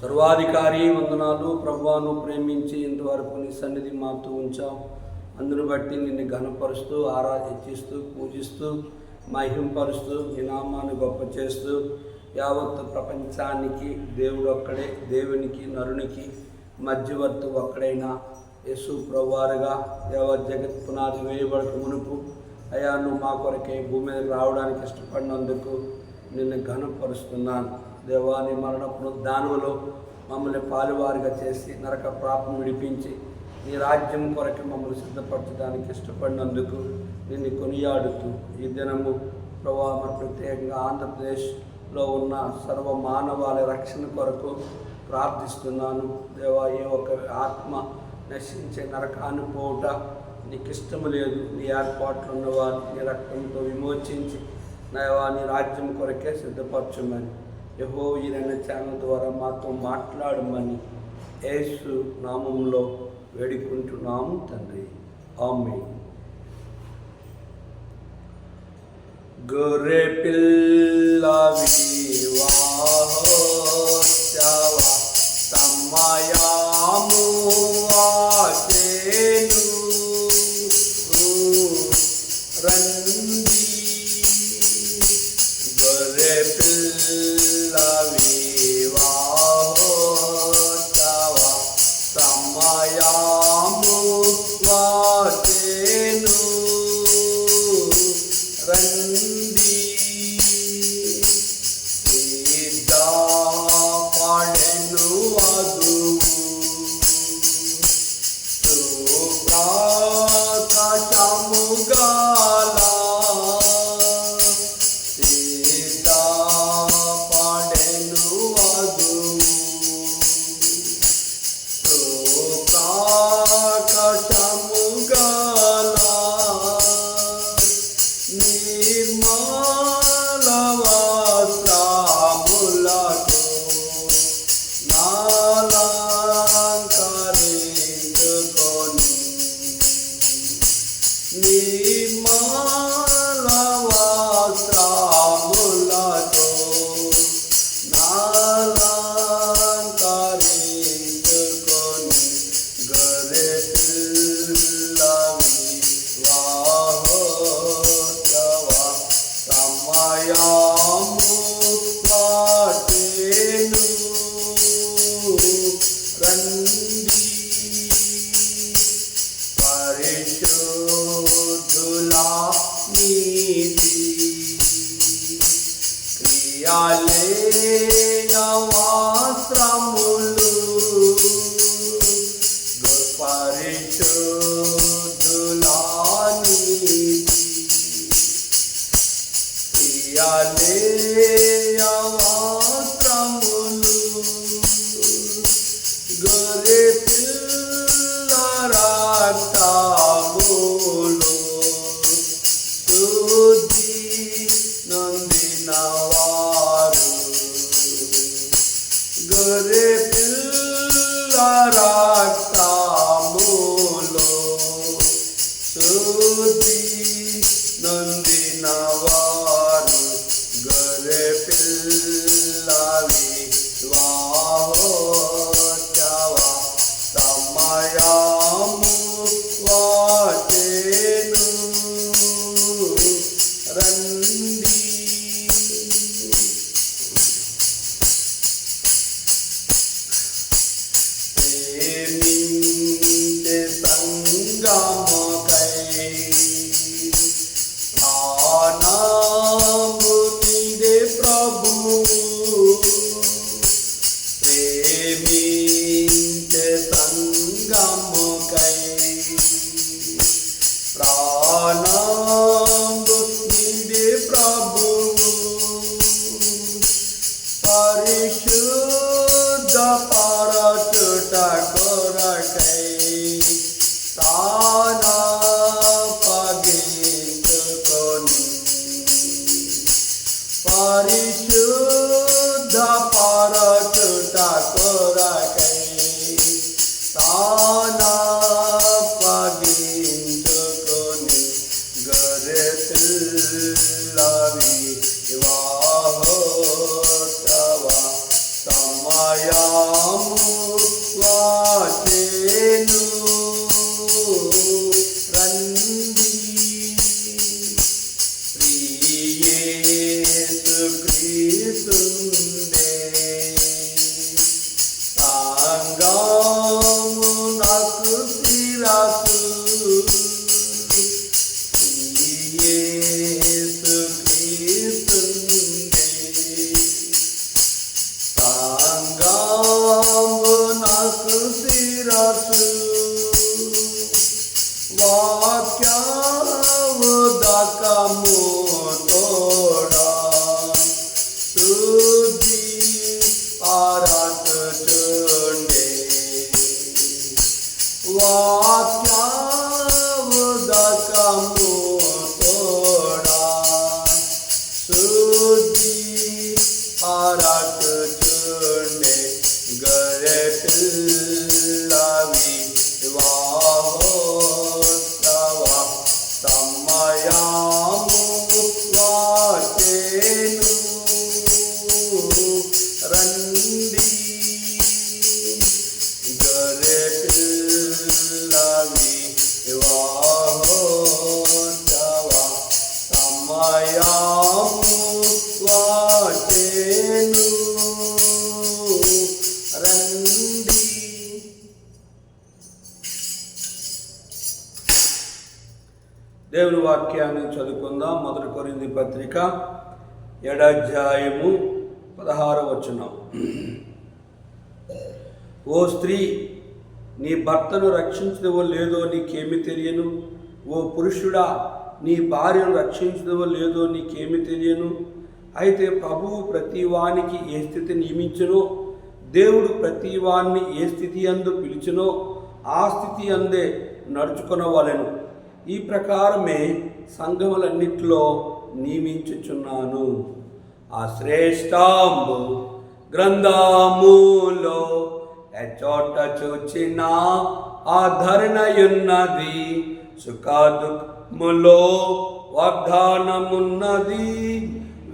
సర్వాధికారి వందనాలు ప్రభువాను ప్రేమించి ఇంతవరకు నీ సన్నిధి మాతో ఉంచాం. అందును బట్టి నిన్ను ఘనపరుస్తూ హెచ్చిస్తూ పూజిస్తూ మహింపరుస్తూ నీ నామాన్ని గొప్ప చేస్తూ యావత్ ప్రపంచానికి దేవుడు ఒక్కడే, దేవునికి నరునికి మధ్యవర్తి ఒక్కడైనా యేసు ప్రభువారుగా జగత్ పునాది వేయబడక మునుపు అయ్యా నువ్వు మా కొరకే భూమి మీద రావడానికి ఇష్టపడినందుకు నిన్ను ఘనపరుస్తున్నాను. దేవాని మరణ పునరుద్ధానములో మమ్మల్ని పాలువారుగా చేసి నరక ప్రాపం విడిపించి నీ రాజ్యం కొరకు మమ్మల్ని సిద్ధపరచడానికి ఇష్టపడినందుకు నిన్ను కొనియాడుతూ ఈ దినము ప్రభావ ప్రత్యేకంగా ఆంధ్రప్రదేశ్లో ఉన్న సర్వ మానవాళి రక్షణ కొరకు ప్రార్థిస్తున్నాను. దేవా, ఏ ఒక ఆత్మ నశించే నరకాన్ని పోవుట నీకు ఇష్టము లేదు. నీ ఏర్పాట్లు ఉన్నవారు నీ రక్తంతో విమోచించి నీ రాజ్యం కొరకే సిద్ధపరచమని యెహోవా ఈ ఛానల్ ద్వారా మాతో మాట్లాడమని యేసు నామంలో వేడుకుంటున్నాము తండ్రి, ఆమేన్. గొర్రె పిల్ల వివాహోత్సవ సమయము వచ్చెను, రండి. గొర్రె పిల్ల వివాహోత్సవ సమయము వచ్చెను, రండి. సిద్ధపడెను వధువు సుప్రకాశము గల, సిద్ధపడెను వధువు సుప్రకాశము గల, నిర్మల వస్త్రములతో నాలంకరించుకొని, నిర్మల వస్త్రములతో నాలంకరించుకొని, గొర్రె పిల్ల వివాహోత్సవ సమయము వచ్చెను, రండి. పరిశుద్ధుల నీతి క్రియలేయ వస్త్రములు, పరిశుద్ధుల నీతి క్రియలేయ వస్త్రములు, గొర్రె పిల్ల రక్తములో శుద్ధి నొందిన వారు, గొర్రె పిల్ల రక్తములో శుద్ధి నొందిన వారు, గొర్రె పిల్ల వివాహోత్సవ సమయము వచ్చెను, రండి. ప్రేమించి సమయము వచ్చెను రండి యేసు క్రీస్తుండే సంగము నాకు శిరసు యేసు క్రీస్తుండే సంగము నాకు శిరసు వాక్యము దకము తోడా శుద్ధి ఆరాటుచుండే వాక్యము దకము తోడా శుద్ధి ఆరాటుచుండే గరెపిల్లవి వివాహోత్సవ సమయము వచ్చెను రండి గరెపిల్లవి వివాహోత్సవ సమయము వచ్చెను రండి. దేవుని వాక్యాన్ని చదువుకుందాం. 1 కొరింథీ పత్రిక 7వ అధ్యాయము 16వ వచనం. ఓ స్త్రీ, నీ భర్తను రక్షించదవో లేదో నీకేమి తెలియను? ఓ పురుషుడా, నీ భార్యను రక్షించదవో లేదో నీకేమి తెలియను? అయితే ప్రభువు ప్రతివానికి ఏ స్థితి నియమించునో, దేవుడు ప్రతివాన్ని ఏ స్థితి యందు పిలిచునో ఆ స్థితి అందే నడుచుకొనవలెను. ఈ ప్రకారమే సంఘములన్నిటిలో నియమించుచున్నాను. ఆ శ్రేష్ఠంబు గ్రంథములో ఎచోట చూచిన ఆధరణయున్నది, సుఖదుఃఖములో వాగ్దానమున్నది.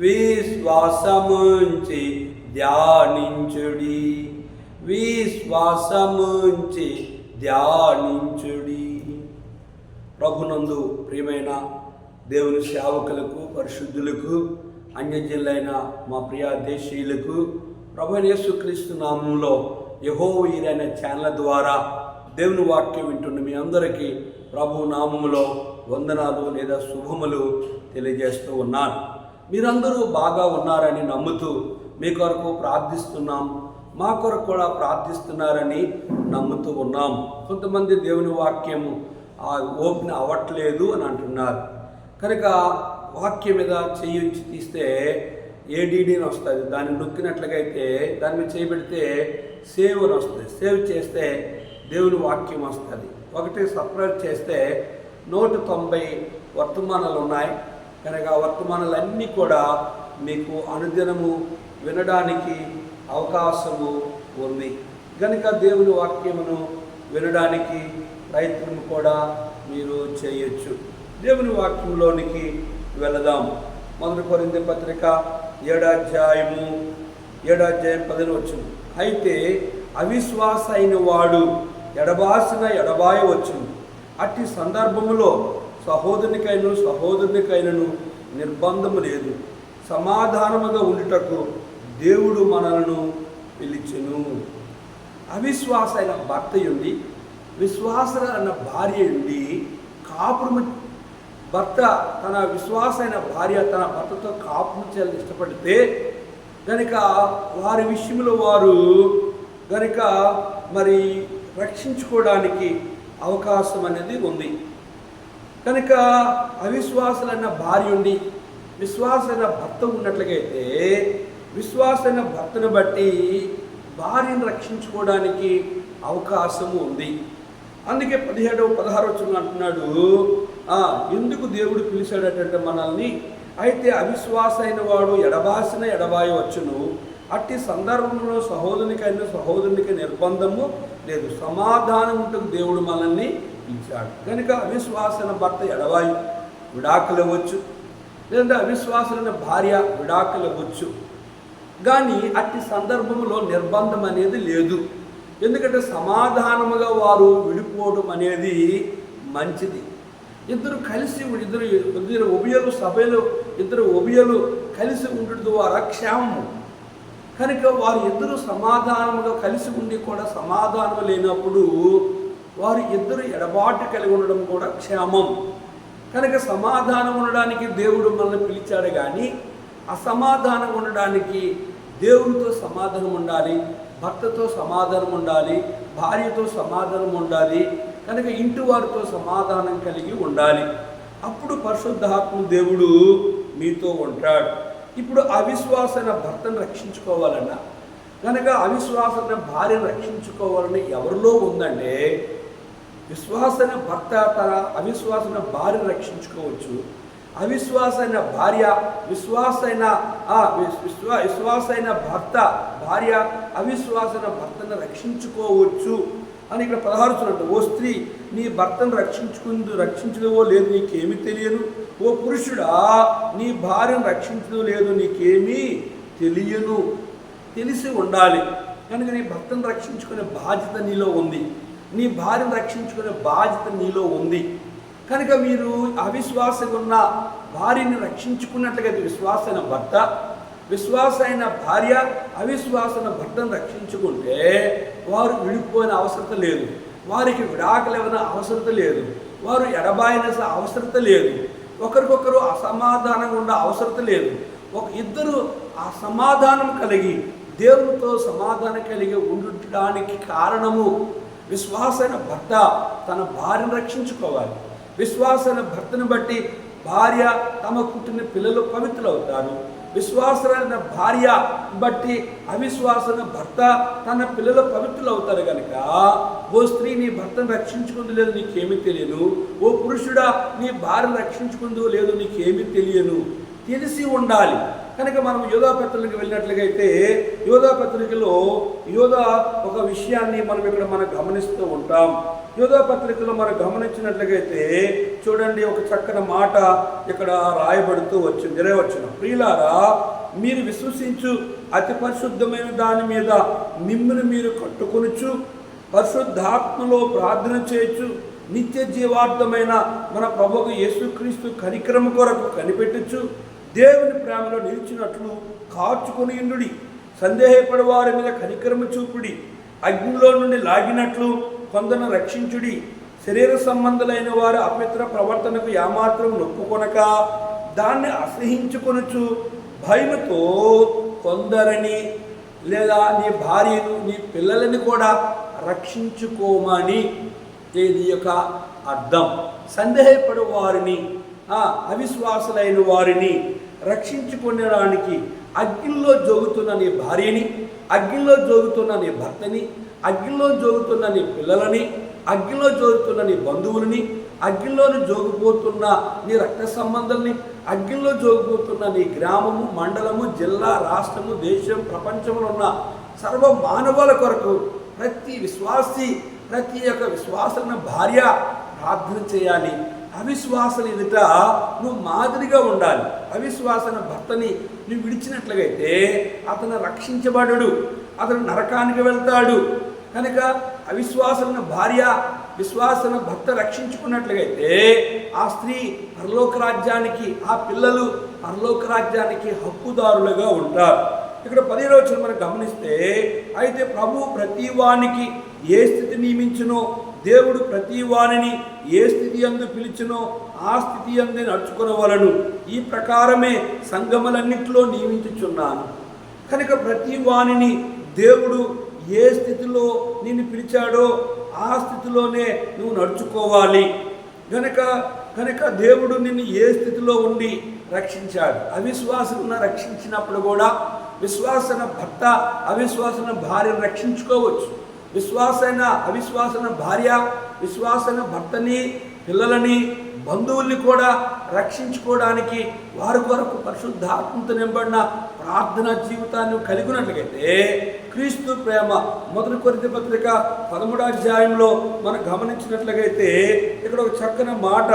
విశ్వాసముంచి ధ్యానించుడి, విశ్వాసముంచి ధ్యానించుడి. ప్రభునందు ప్రియమైన దేవుని సేవకులకు, పరిశుద్ధులకు, అన్యజనులైన మా ప్రియ దేశీయులకు ప్రభువైన యేసుక్రీస్తు నామములో యెహోవా అనే ఛానల్ ద్వారా దేవుని వాక్యం వింటున్న మీ అందరికీ ప్రభు నామములో వందనాలు లేదా శుభములు తెలియజేస్తూ ఉన్నాను. మీరందరూ బాగా ఉన్నారని నమ్ముతూ మీ కొరకు ప్రార్థిస్తున్నాం, మా కొరకు కూడా ప్రార్థిస్తున్నారని నమ్ముతూ ఉన్నాం. కొంతమంది దేవుని వాక్యము ఓపెన్ అవ్వట్లేదు అని అంటున్నారు. కనుక వాక్యం మీద చేయించి తీస్తే ఏడీడీ అని వస్తుంది. దాన్ని నొక్కినట్లయితే దాని మీద చేయబెడితే సేవ్ అని వస్తుంది. సేవ్ చేస్తే దేవుని వాక్యం వస్తుంది. ఒకటి సబ్స్క్రైబ్ చేస్తే 190 వర్తమానాలు ఉన్నాయి. కనుక వర్తమానాలన్నీ కూడా మీకు అనుదినము వినడానికి అవకాశము ఉంది. కనుక దేవుని వాక్యమును వినడానికి ప్రయత్నం కూడా మీరు చేయొచ్చు. దేవుని వాక్యంలోనికి వెళదాం. 1 కొరింథీ పత్రిక 7వ అధ్యాయము 10వ వచనం. అయితే అవిశ్వాస అయిన వాడు ఎడబాసిన ఎడబాయవచ్చును. అట్టి సందర్భములో సహోదరునికైనను నిర్బంధము లేదు. సమాధానముగా ఉండుటకు దేవుడు మనలను పిలిచెను. అవిశ్వాస అయిన భర్త ఉండి, విశ్వాస అయిన భార్య ఉండి, కాపురము భర్త తన విశ్వాసైన భార్య తన భర్తతో కాపురం చేయాలని ఇష్టపడితే కనుక వారి విషయంలో వారు కనుక మరి రక్షించుకోవడానికి అవకాశం అనేది ఉంది. కనుక అవిశ్వాసులైన భార్య ఉండి విశ్వాసైన భర్త ఉన్నట్లయితే విశ్వాసైన భర్తను బట్టి భార్యను రక్షించుకోవడానికి అవకాశము ఉంది. అందుకే 17-16 వచనం అంటున్నాడు, ఎందుకు దేవుడు పిలిచాడటంటే మనల్ని, అయితే అవిశ్వాస అయిన వాడు ఎడబాసిన ఎడబాయవచ్చును. అట్టి సందర్భంలో సహోదరునికి నిర్బంధము లేదు. సమాధానం ఉంటూ దేవుడు మనల్ని పిలిచాడు. కనుక అవిశ్వాసన భర్త ఎడబాయి విడాకులు ఇవ్వచ్చు, లేదంటే అవిశ్వాసమైన భార్య విడాకులు ఇవ్వచ్చు. కానీ అట్టి సందర్భంలో నిర్బంధం అనేది లేదు. ఎందుకంటే సమాధానముగా వారు విడిపోవడం అనేది మంచిది. ఇద్దరు కలిసి ఇద్దరు ఉభయలు సభలు ఇద్దరు ఉభయలు కలిసి ఉండడం ద్వారా క్షేమము. కనుక వారు ఇద్దరు సమాధానముగా కలిసి ఉండి కూడా సమాధానం లేనప్పుడు వారు ఇద్దరు ఎడబాటు కలిగి ఉండడం కూడా క్షేమం. కనుక సమాధానం ఉండడానికి దేవుడు మనల్ని పిలిచాడు, కానీ అసమాధానం ఉండడానికి దేవునితో సమాధానం ఉండాలి, భర్తతో సమాధానం ఉండాలి, భార్యతో సమాధానం ఉండాలి. కనుక ఇంటి వారితో సమాధానం కలిగి ఉండాలి. అప్పుడు పరిశుద్ధాత్మ దేవుడు మీతో ఉంటాడు. ఇప్పుడు అవిశ్వాసన భర్తను రక్షించుకోవాలన్నా, కనుక అవిశ్వాసన భార్యను రక్షించుకోవాలని ఎవరిలో ఉందంటే, విశ్వాసన భర్త తన అవిశ్వాసన భార్యను రక్షించుకోవచ్చు. అవిశ్వాసైన భార్య విశ్వాసైన భర్త భార్య అవిశ్వాసైన భర్తను రక్షించుకోవచ్చు అని ఇక్కడ 16 చూడండి. ఓ స్త్రీ నీ భర్తను రక్షించడవో లేదు నీకేమీ తెలియను. ఓ పురుషుడా నీ భార్యను రక్షించడం లేదు నీకేమీ తెలియను. తెలిసి ఉండాలి. కనుక నీ భర్తను రక్షించుకునే బాధ్యత నీలో ఉంది, నీ భార్యను రక్షించుకునే బాధ్యత నీలో ఉంది. కనుక మీరు అవిశ్వాసంగా ఉన్న భార్యను రక్షించుకున్నట్లుగా విశ్వాసైన భర్త విశ్వాసైన భార్య అవిశ్వాసన భర్తను రక్షించుకుంటే వారు విడిపోయిన అవసరం లేదు, వారికి విడాకులు ఏమైనా అవసరం లేదు, వారు ఎడబాయిన అవసరం లేదు, ఒకరికొకరు అసమాధానంగా ఉండే అవసరం లేదు. ఇద్దరు ఆ సమాధానం కలిగి దేవునితో సమాధానం కలిగి ఉండడానికి కారణము విశ్వాసైన భర్త తన భార్యను రక్షించుకోవాలి. విశ్వాసైన భర్తను బట్టి భార్య తమ పుట్టిన పిల్లలు పవిత్రులవుతారు. విశ్వాసమైన భార్య బట్టి అవిశ్వాసన భర్త తన పిల్లలు పవిత్రులవుతారు. కనుక ఓ స్త్రీ నీ భర్తను రక్షించుకుందో లేదో నీకేమీ తెలియను. ఓ పురుషుడా నీ భార్యను రక్షించుకుందో లేదో నీకేమీ తెలియను. తెలిసి ఉండాలి. కనుక మనం యోధా పత్రికకి వెళ్ళినట్లుగైతే యోధా పత్రికలో ఒక విషయాన్ని మనం గమనిస్తూ ఉంటాం. యోధా పత్రికలో మనం గమనించినట్లుగైతే చూడండి, ఒక చక్కని మాట ఇక్కడ రాయబడుతూ వచ్చింది. 20వ వచనం, ప్రియులారా మీరు విశ్వసించు అతి పరిశుద్ధమైన దాని మీద మిమ్మల్ని మీరు కట్టుకొనుచు పరిశుద్ధాత్మలో ప్రార్థన చేయొచ్చు, నిత్య జీవార్థమైన మన ప్రభువు యేసుక్రీస్తు కనికరము కొరకు కనిపెట్టచ్చు, దేవుని ప్రేమలో నిలిచినట్లు కాచుకొని ఉండుడి, సందేహపడి వారి మీద కనికరము చూపుడి, అగ్నిలో నుండి లాగినట్లు కొందరు రక్షించుడి, శరీర సంబంధులైన వారు అపవిత్ర ప్రవర్తనకు ఏమాత్రం నొప్పుకొనక దాన్ని అసహించుకొనొచ్చు, భయముతో కొందరిని లేదా నీ భార్యను నీ పిల్లలని కూడా రక్షించుకోమని దీని యొక్క అర్థం. సందేహపడు వారిని అవిశ్వాసులైన వారిని రక్షించుకునేడానికి అగ్నిలో జోగుతున్న నీ భార్యని, అగ్నిలో జోగుతున్న నీ భర్తని, అగ్నిలో జోగుతున్న నీ పిల్లలని, అగ్నిలో జోగుతున్న నీ బంధువులని, అగ్నిలోని జోగిపోతున్న నీ రక్త సంబంధాలని, అగ్నిలో జోగిపోతున్న నీ గ్రామము, మండలము, జిల్లా, రాష్ట్రము, దేశం, ప్రపంచంలో ఉన్న సర్వ మానవాల కొరకు ప్రతి ఒక్క విశ్వాసన భార్య ప్రార్థన చేయాలి. అవిశ్వాసం ఎదుట నువ్వు మాదిరిగా ఉండాలి. అవిశ్వాసన భర్తని నువ్వు విడిచినట్లుగైతే అతను రక్షించబడడు, అతను నరకానికి వెళ్తాడు. కనుక అవిశ్వాసన భార్య విశ్వాసన భర్త రక్షించుకున్నట్లుగైతే ఆ స్త్రీ పరలోక రాజ్యానికి, ఆ పిల్లలు పరలోక రాజ్యానికి హక్కుదారులుగా ఉంటారు. ఇక్కడ 10వ వచనం మనం గమనిస్తే, అయితే ప్రభు ప్రతి వానికి ఏ స్థితి నియమించునో, దేవుడు ప్రతి వారిని ఏ స్థితి యందు పిలిచినో ఆ స్థితి యందే నడుచుకొనవలెను, ఈ ప్రకారమే సంఘములన్నిటిలో నియమించుచున్నాను. కనుక ప్రతి వారిని దేవుడు ఏ స్థితిలో నిన్ను పిలిచాడో ఆ స్థితిలోనే నువ్వు నడుచుకోవాలి. కనుక దేవుడు నిన్ను ఏ స్థితిలో ఉండి రక్షించాడు. అవిశ్వాసన రక్షించినప్పుడు కూడా విశ్వాసన భర్త అవిశ్వాసన భార్యను రక్షించుకోవచ్చు. అవిశ్వాసన భార్య విశ్వాసన భర్తని, పిల్లలని, బంధువుల్ని కూడా రక్షించుకోవడానికి వారి కొరకు పరిశుద్ధాత్మతో నింపడిన ప్రార్థనా జీవితాన్ని కలిగినట్లయితే క్రీస్తు ప్రేమ 1 కొరింథీ పత్రిక 13వ అధ్యాయంలో మనం గమనించినట్లయితే ఇక్కడ ఒక చక్కని మాట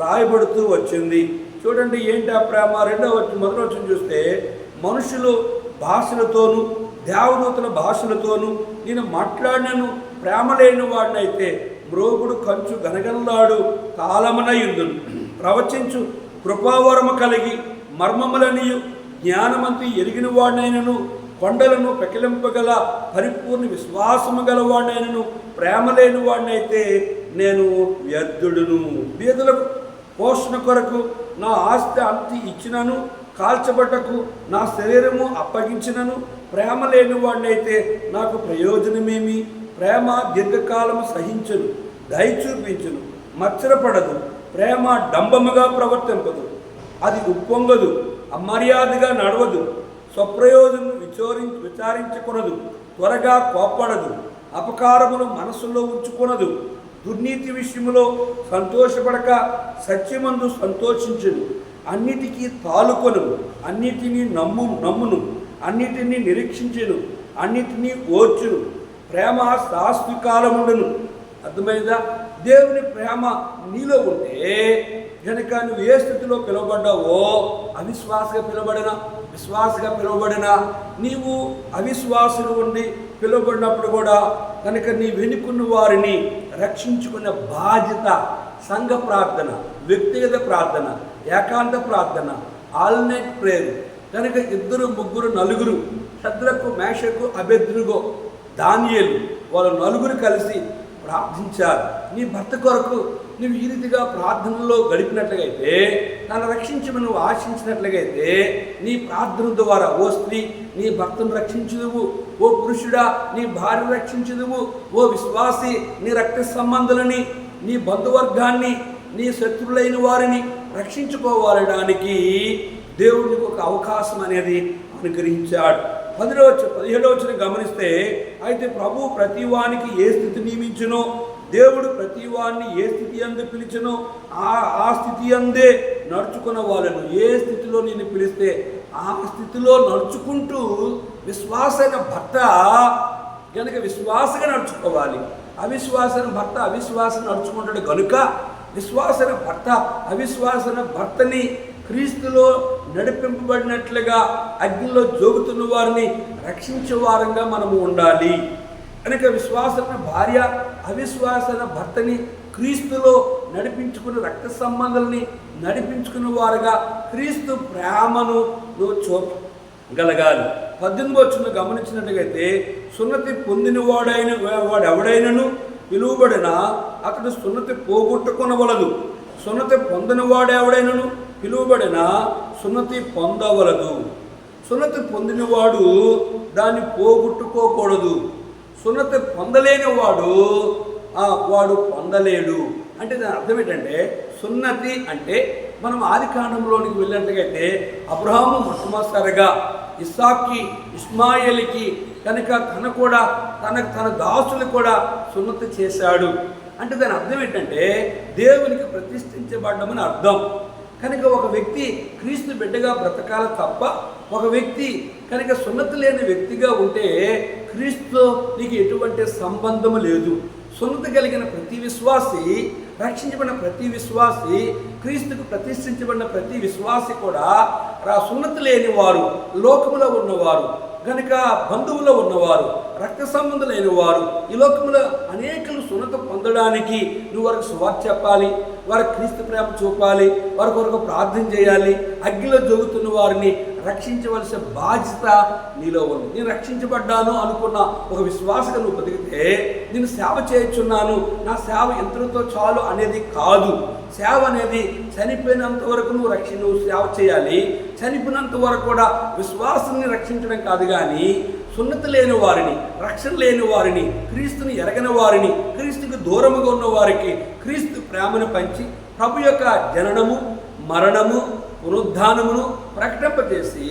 రాయబడుతూ వచ్చింది. చూడండి ఏంటి ఆ ప్రేమ. 1వ వచనం చూస్తే, మనుషులు భాషలతోనూ దేవదూతల భాషలతోనూ నేను మాట్లాడినను ప్రేమ లేని వాడినైతే మ్రోగుడు కంచు గనగనలాడు కాలమునయుందును. ప్రవచించు కృపావరము కలిగి మర్మములనియు జ్ఞానమంతి ఎరిగిన వాడినైనను కొండలను పెకిలింపగల పరిపూర్ణ విశ్వాసము గల వాడినైనను ప్రేమ లేని వాడినైతే నేను వ్యర్థుడును. బీదలకు పోషణ కొరకు నా ఆస్తి అంతి ఇచ్చినను, కాల్చబట్టకు నా శరీరము అప్పగించినను ప్రేమ లేని వాడినైతే నాకు ప్రయోజనమేమి? ప్రేమ దీర్ఘకాలము సహించును, దయ చూపించును, మత్సరపడదు. ప్రేమ డంబముగా ప్రవర్తింపదు, అది ఉప్పొంగదు, అమర్యాదగా నడవదు, స్వప్రయోజనం విచారించుకొనదు, త్వరగా కోప్పడదు, అపకారమును మనసులో ఉంచుకొనదు, దుర్నీతి విషయంలో సంతోషపడక సత్యమందు సంతోషించును, అన్నిటికీ తాలుకొను, అన్నిటినీ నమ్మును, అన్నిటినీ నిరీక్షించును, అన్నిటినీ ఓర్చును. ప్రేమ శాశ్వతకాలముండును. అర్థమైందా? దేవుని ప్రేమ నీలో ఉంటే కనుక నువ్వు ఏ స్థితిలో పిలువబడ్డావో, విశ్వాసగా పిలువబడినా నీవు అవిశ్వాసులు ఉండి పిలువబడినప్పుడు కూడా కనుక నీ వెనుకున్న వారిని రక్షించుకునే బాధ్యత సంఘ ప్రార్థన, వ్యక్తిగత ప్రార్థన, ఏకాంత ప్రార్థన, ఆల్ నైట్ ప్రేయర్. కనుక 2, 3, 4 షద్రకు, మేషకు, అబేద్నెగో, దానియేలు వాళ్ళు 4 కలిసి ప్రార్థించారు. నీ భర్త కొరకు నువ్వు ఈ రీతిగా ప్రార్థనలో గడిపినట్లయితే, తను రక్షించమని నువ్వు ఆశించినట్లయితే, నీ ప్రార్థన ద్వారా ఓ స్త్రీ నీ భర్తను రక్షించుదువు, ఓ పురుషుడా నీ భార్య రక్షించుదువు, ఓ విశ్వాసి నీ రక్త సంబంధులని, నీ బంధువర్గాన్ని, నీ శత్రులైన వారిని రక్షించుకోవాలడానికి దేవుడికి ఒక అవకాశం అనేది అనుగ్రహించాడు. 17వ గమనిస్తే, అయితే ప్రభు ప్రతివానికి ఏ స్థితి నియమించునో, దేవుడు ప్రతివాన్ని ఏ స్థితి అందు పిలిచినో ఆ స్థితి అందే నడుచుకున్న వాళ్ళను, ఏ స్థితిలో నేను పిలిస్తే ఆ స్థితిలో నడుచుకుంటూ విశ్వాసైన భర్త కనుక విశ్వాసంగా నడుచుకోవాలి. అవిశ్వాసన భర్త అవిశ్వాసం నడుచుకుంటాడు కనుక విశ్వాసన భర్త అవిశ్వాసన భర్తని క్రీస్తులో నడిపింపబడినట్లుగా అగ్నిలో జోగుతున్న వారిని రక్షించే వారంగా మనము ఉండాలి. కనుక విశ్వాసన భార్య అవిశ్వాసన భర్తని క్రీస్తులో నడిపించుకున్న రక్త సంబంధాలని నడిపించుకున్న వారుగా క్రీస్తు ప్రేమను చూపగలగాలి. 18వ గమనించినట్లయితే, సున్నతి పొందిన వాడెవడైనను పిలువబడిన అతడు సున్నతి పోగొట్టుకొనవలదు, సున్నతి పొందిన వాడెవడైనను పిలువబడిన సున్నతి పొందవలదు. సున్నతి పొందినవాడు దాన్ని పోగొట్టుకోకూడదు. సున్నతి పొందలేని వాడు పొందలేడు. అంటే దాని అర్థం ఏంటంటే, సున్నతి అంటే మనం ఆది కాండంలోనికి వెళ్ళినట్టుగైతే అబ్రహాము మొట్టమొదటిసారిగా ఇస్సాక్కి, ఇస్మాయిల్కి కనుక తన దాసులు కూడా సున్నతి చేశాడు. అంటే దాని అర్థం ఏంటంటే దేవునికి ప్రతిష్ఠించబడ్డమని అర్థం. కనుక ఒక వ్యక్తి క్రీస్తు బిడ్డగా బ్రతకాల తప్ప, ఒక వ్యక్తి కనుక సున్నతి లేని వ్యక్తిగా ఉంటే క్రీస్తు నీకు ఎటువంటి సంబంధము లేదు. సున్నతి కలిగిన ప్రతి విశ్వాసి, రక్షించబడిన ప్రతి విశ్వాసి, క్రీస్తుకు ప్రతిష్ఠించబడిన ప్రతి విశ్వాసి కూడా సున్నతి లేని వారు, లోకములో ఉన్నవారు కనుక బంధువులో ఉన్నవారు, రక్త సంబంధులైన వారు, ఈ లోకంలో అనేకలు సున్నత పొందడానికి నువ్వు వారికి సువార్త చెప్పాలి, వారికి క్రీస్తు ప్రేమ చూపాలి, వారి కొరకు ప్రార్థన చేయాలి. అగ్నిలో జరుగుతున్న వారిని రక్షించవలసిన బాధ్యత నీలో ఉంది. నేను రక్షించబడ్డాను అనుకున్న ఒక విశ్వాసగా నువ్వు బతికితే, నేను సేవ చేయుచున్నాను, నా సేవ ఎంతటితో చాలు అనేది కాదు. సేవ అనేది చనిపోయినంత వరకు నువ్వు సేవ చేయాలి. చనిపోయినంత వరకు కూడా విశ్వాసాన్ని రక్షించడం కాదు, కానీ సున్నతి లేని వారిని, రక్షణ లేని వారిని, క్రీస్తుని ఎరగని వారిని, క్రీస్తుకు దూరముగా ఉన్న వారికి క్రీస్తు ప్రేమను పంచి ప్రభు యొక్క జననము, మరణము, పునరుద్ధానమును ప్రకటింపజేసి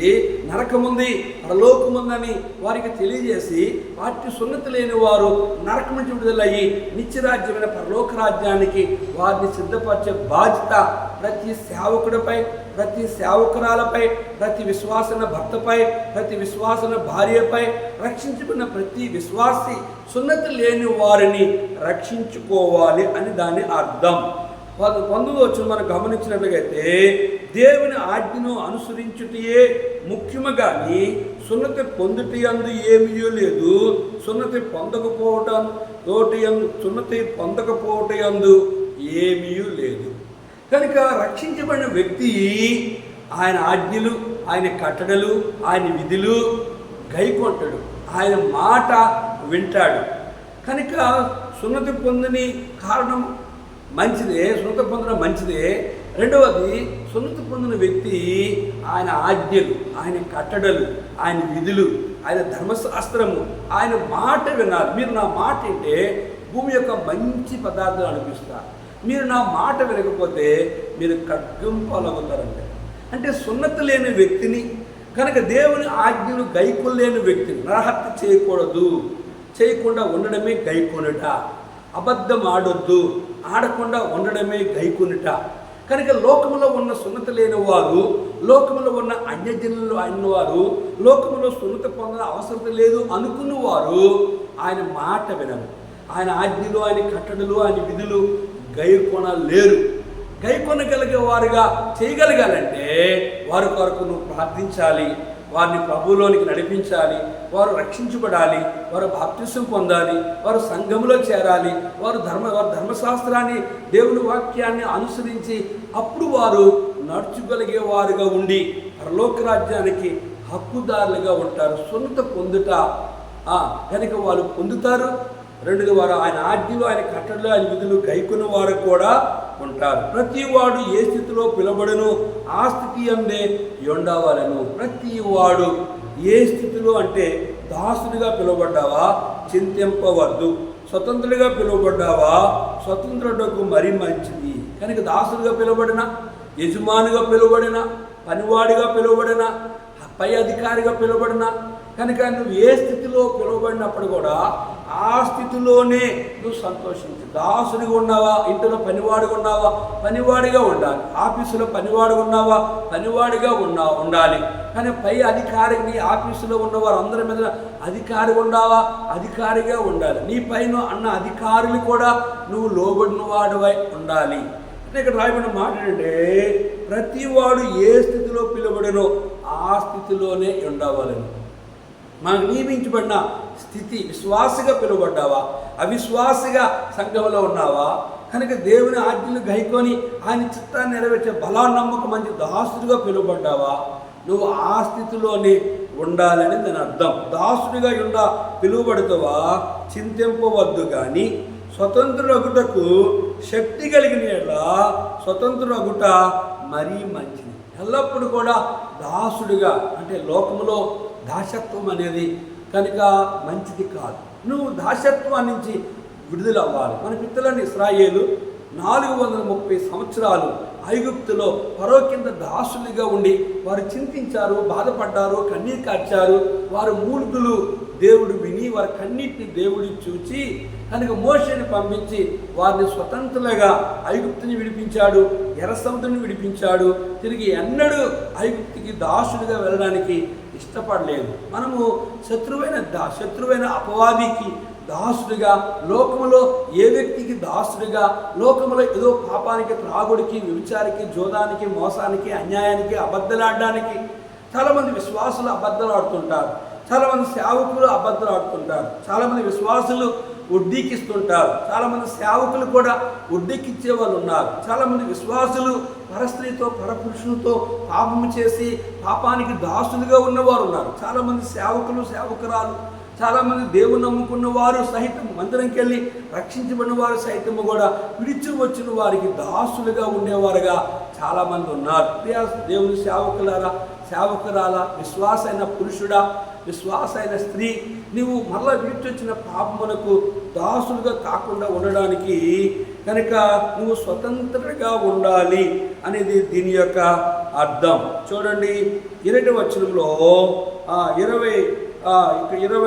నరకముంది, పరలోకముందని వారికి తెలియజేసి, వాటి సున్నతి లేని వారు నరకం నుంచి విడుదలయ్యి నిత్యరాజ్యమైన పరలోక రాజ్యానికి వారిని సిద్ధపరిచే బాధ్యత ప్రతి సేవకుడిపై, ప్రతి సేవకురాలపై, ప్రతి విశ్వాసన భర్తపై, ప్రతి విశ్వాసన భార్యపై, రక్షించుకున్న ప్రతి విశ్వాసి సున్నతి లేని వారిని రక్షించుకోవాలి అని దాని అర్థం. 19వ మనం గమనించినట్లయితే, దేవుని ఆజ్ఞను అనుసరించుటయే ముఖ్యము గాని సున్నతి పొందుటయందు ఏమీ లేదు. సున్నతి పొందకపోవటయందు ఏమీ లేదు. కనుక రక్షించబడిన వ్యక్తి ఆయన ఆజ్ఞలు, ఆయన కట్టడలు, ఆయన విధులు గైకొంటాడు, ఆయన మాట వింటాడు. కనుక సున్నతి పొందని కారణం మంచిదే, సున్నతి పొందడం మంచిదే. రెండవది, సున్నతి పొందిన వ్యక్తి ఆయన ఆజ్ఞలు, ఆయన కట్టడలు, ఆయన విధులు, ఆయన ధర్మశాస్త్రము, ఆయన మాట వినాలి. మీరు నా మాట అంటే భూమి యొక్క మంచి పదార్థాలు అనిపిస్తారు. మీరు నా మాట వినకపోతే మీరు ఖడ్గం పాలవుతారంటే. అంటే సున్నతి లేని వ్యక్తిని, కనుక దేవుని ఆజ్ఞలు గైకొనలేని వ్యక్తిని నరహత్య చేయకుండా ఉండడమే గైకొనుట. అబద్ధం ఆడొద్దు, ఆడకుండా ఉండడమే గైకొనుట. కనుక లోకములో ఉన్న సున్నతి లేని వారు, లోకములో ఉన్న అన్యజనులు అయినవారు, లోకములో సున్నతి పొందడం అవసరం లేదు అనుకున్నవారు ఆయన మాట వినరు. ఆయన ఆజ్ఞలు, ఆయన కట్టడలు, ఆయన విధులు గైకొనలేరు. గైకొనగలిగే వారుగా చేయగలగాలంటే వారి కొరకు నువ్వు ప్రార్థించాలి, వారిని ప్రభువులోనికి నడిపించాలి, వారు రక్షించబడాలి, వారు బాప్తిసం పొందాలి, వారు సంఘములో చేరాలి, వారు ధర్మశాస్త్రాన్ని, దేవుని వాక్యాన్ని అనుసరించి అప్పుడు వారు నడుచుగలిగే వారుగా ఉండి పరలోక రాజ్యానికి హక్కుదారులుగా ఉంటారు. సున్నత పొందుట కనుక వాళ్ళు పొందుతారు. రెండోది, వారు ఆయన ఆజ్ఞలు, ఆయన కట్టడలు, ఆయన విధులు గైకొన్న వారు కూడా ఉంటారు. ప్రతి వాడు ఏ స్థితిలో పిలబడును ఆ స్థితి అందే ఉండవాలను. ప్రతి వాడు ఏ స్థితిలో అంటే దాసుడిగా పిలువబడ్డావా, చింతింపవద్దు. స్వతంత్రుడిగా పిలువబడ్డావా, స్వతంత్రుడకు మరీ మంచిది. కనుక దాసుడిగా పిలువబడిన, యజమానిగా పిలువబడిన, పనివాడిగా పిలువబడిన, పై అధికారిగా పిలువబడిన, కనుక నువ్వు ఏ స్థితిలో పిలువబడినప్పుడు కూడా ఆ స్థితిలోనే నువ్వు సంతోషించు. దాసుడిగా ఉన్నావా, ఇంటిలో పనివాడిగా ఉన్నావా, పనివాడిగా ఉండాలి. ఆఫీసులో పనివాడిగా ఉన్నావా, పనివాడిగా ఉండాలి. కానీ పై అధికారి, నీ ఆఫీసులో ఉన్నవారు అందరి మీద అధికారిగా ఉన్నావా, అధికారిగా ఉండాలి. నీ పైన అన్న అధికారులు కూడా నువ్వు లోబడిన వాడివై ఉండాలి. అంటే ఇక్కడ రాయబడిన మాట ఏంటంటే ప్రతి వాడు ఏ స్థితిలో పిలువబడినో ఆ స్థితిలోనే ఉండవాలని. మనకు నియమించబడిన స్థితి, విశ్వాసగా పిలువబడ్డావా, అవిశ్వాసగా సంఘంలో ఉన్నావా? కనుక దేవుని ఆజ్ఞలు గైకొని ఆయన చిత్తాన్ని నెరవేర్చే బలాన్నమ్మకం మంచి దాసుడిగా పిలువబడ్డావా? నువ్వు ఆ స్థితిలోనే ఉండాలని దాని అర్థం. దాసుడిగా పిలువబడతావా, చింతింపవద్దు. కానీ స్వతంత్రుడగుటకు శక్తి కలిగిన స్వతంత్రుడగుట మరీ మంచిది. ఎల్లప్పుడూ కూడా దాసుడిగా అంటే లోకంలో దాసత్వం అనేది కనుక మంచిది కాదు. నువ్వు దాసత్వాన్ని నుంచి విడుదల అవ్వాలి. మన పితరులని ఇశ్రాయేలు 430 సంవత్సరాలు ఐగుప్తులో ఫరో కింద దాసులుగా ఉండి వారు చింతించారు, బాధపడ్డారు, కన్నీరు కార్చారు. వారు మూర్ఖులు. దేవుడు విని వారి కన్నీటిని దేవుడు చూచి కనుక మోషేని పంపించి వారిని స్వతంత్రులుగా ఐగుప్తుని విడిపించాడు, ఎర్ర సముద్రుని విడిపించాడు. తిరిగి ఎన్నడూ ఐగుప్తుకి దాసులుగా వెళ్ళడానికి ఇష్టపడలేదు. మనము శత్రువైన అపవాదికి దాసుడిగా, లోకములో ఏ వ్యక్తికి దాసుడిగా, లోకములో ఏదో పాపానికి, త్రాగుడికి, వ్యభిచారికి, జోదానికి, మోసానికి, అన్యాయానికి, అబద్ధలాడడానికి చాలామంది విశ్వాసులు అబద్ధాలు ఆడుతుంటారు. చాలామంది సేవకులు అబద్ధాలు ఆడుతుంటారు. చాలామంది విశ్వాసులు వడ్డీకిస్తుంటారు. చాలామంది సేవకులు కూడా వడ్డీకిచ్చే వాళ్ళు ఉన్నారు. చాలామంది విశ్వాసులు పరస్త్రీతో, పరపురుషులతో పాపము చేసి పాపానికి దాసులుగా ఉన్నవారు ఉన్నారు. చాలామంది సేవకులు, సేవకురాలు, చాలామంది దేవుని నమ్ముకున్న వారు సైతం, మందిరంకి వెళ్ళి రక్షించబడిన వారు సైతము కూడా విడిచి వచ్చిన వారికి దాసులుగా ఉండేవారుగా చాలామంది ఉన్నారు. దేవుని సేవకులారా, సేవకురాలా, విశ్వాసైన పురుషుడా, విశ్వాసైన స్త్రీ, నీవు మరలా విడిచొచ్చిన పాపమునకు దాసులుగా కాకుండా ఉండడానికి కనుక నువ్వు స్వతంత్రంగా ఉండాలి అనేది దీని యొక్క అర్థం. చూడండి 20వ వచనంలో 22వ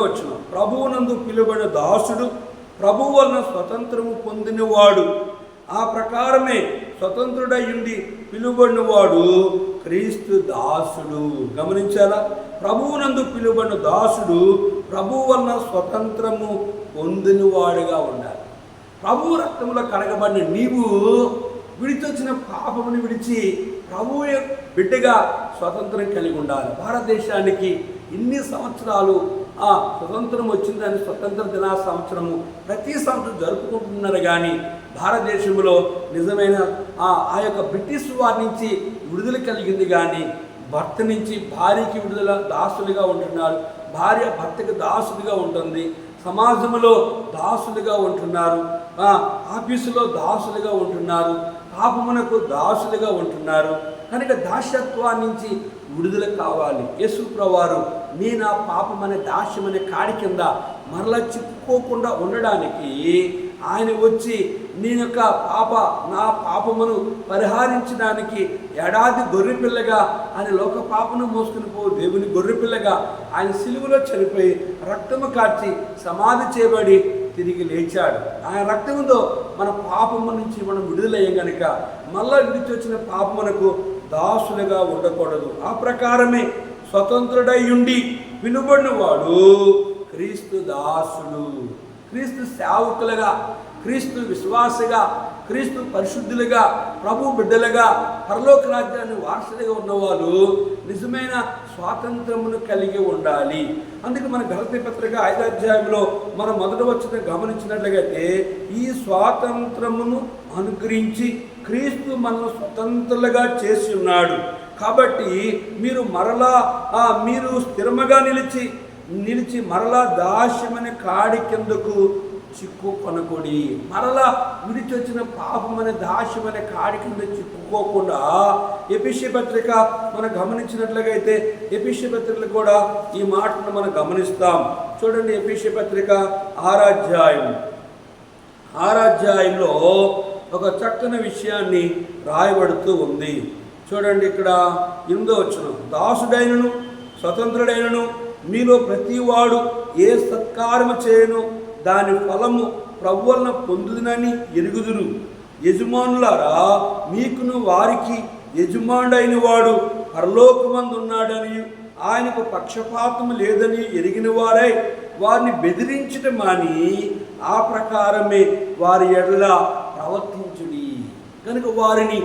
వచనం, ప్రభువునందు పిలువబడిన దాసుడు ప్రభువు వలన స్వతంత్రము పొందినవాడు, ఆ ప్రకారమే స్వతంత్రుడయ్యుండి పిలువబడినవాడు క్రీస్తు దాసుడు. గమనించాలా? ప్రభువునందు పిలువబడిన దాసుడు ప్రభువు వలన స్వతంత్రము పొందినవాడుగా ఉండాలి. ప్రభువు రక్తంలో కడగబడిన నీవు విడిచొచ్చిన పాపముని విడిచి ప్రభువు బిడ్డగా స్వతంత్రం కలిగి ఉండాలి. భారతదేశానికి ఇన్ని సంవత్సరాలు స్వతంత్రం వచ్చిందని స్వతంత్ర దిన సంవత్సరము ప్రతి సంవత్సరం జరుపుకుంటున్నారు. కానీ భారతదేశంలో నిజమైన ఆ యొక్క బ్రిటిష్ వారి నుంచి విడుదల కలిగింది. కానీ భర్త నుంచి భార్యకి విడుదల, దాసులుగా ఉంటున్నారు. భార్య భర్తకి దాసులుగా ఉంటుంది. సమాజంలో దాసులుగా ఉంటున్నారు. ఆఫీసులో దాసులుగా ఉంటున్నారు. పాపమునకు దాసులుగా ఉంటున్నారు. కనుక దాస్యత్వాన్ని నుంచి విడుదల కావాలి. యేసు ప్రభువారు నీ నా పాపం అనే దాస్యం అనే కాడి కింద మరలా చిక్కుకోకుండా ఉండడానికి ఆయన వచ్చి నా పాపమును పరిహారించడానికి ఏడాది గొర్రెపిల్లగా ఆయన లోక పాపను మోసుకుని దేవుని గొర్రెపిల్లగా ఆయన సిలువలో చనిపోయి రక్తము కార్చి సమాధి చేయబడి తిరిగి లేచాడు. ఆయన రక్తముతో మన పాపము నుంచి మనం విడుదలయ్యాం కనుక మళ్ళా విడిచి వచ్చిన పాపమునకు దాసులుగా ఉండకూడదు. ఆ ప్రకారమే స్వతంత్రుడై ఉండి పిలువబడిన వాడు క్రీస్తు దాసుడు. క్రీస్తు సేవకులుగా, క్రీస్తు విశ్వాసగా, క్రీస్తు పరిశుద్ధులుగా, ప్రభు బిడ్డలుగా, పరలోక రాజ్యాన్ని వారసులుగా ఉన్నవాళ్ళు నిజమైన స్వాతంత్రమును కలిగి ఉండాలి. అందుకే మన గలతీ పత్రిక 5వ అధ్యాయంలో మనం మొదట వచ్చిన గమనించినట్లయితే ఈ స్వాతంత్రమును అనుగ్రహించి క్రీస్తు మనను స్వతంత్రులుగా చేసి ఉన్నాడు. కాబట్టి మీరు స్థిరముగా నిలిచి మరలా దాస్యమనే కాడి కిందకు చిక్కుకొనకూడి, మరలా విడిచి వచ్చిన పాపం అనే దాస్యం అనే కాడి కింద చిక్కుకోకుండా ఎఫెసీ పత్రిక మనం గమనించినట్లయితే ఎఫెసీ పత్రికలు కూడా ఈ మాటను మనం గమనిస్తాం. చూడండి, ఎఫెసీ పత్రిక 6వ అధ్యాయంలో ఒక చక్కని విషయాన్ని రాయబడుతూ ఉంది. చూడండి, ఇక్కడ 8వ వచనం, దాసుడైనను స్వతంత్రుడైనను మీలో ప్రతివాడు ఏ సత్కారము చేయను దాని ఫలము ప్రభు వలన పొందుదునని ఎరుగుదురు. యజమానులారా, మీకును వారికి యజమానుడైన వాడు పరలోకమందు ఉన్నాడని ఆయనకు పక్షపాతము లేదని ఎరిగిన వారై వారిని బెదిరించటం మాని ఆ ప్రకారమే వారి ఎడల ప్రవర్తించుడి. కనుక వారిని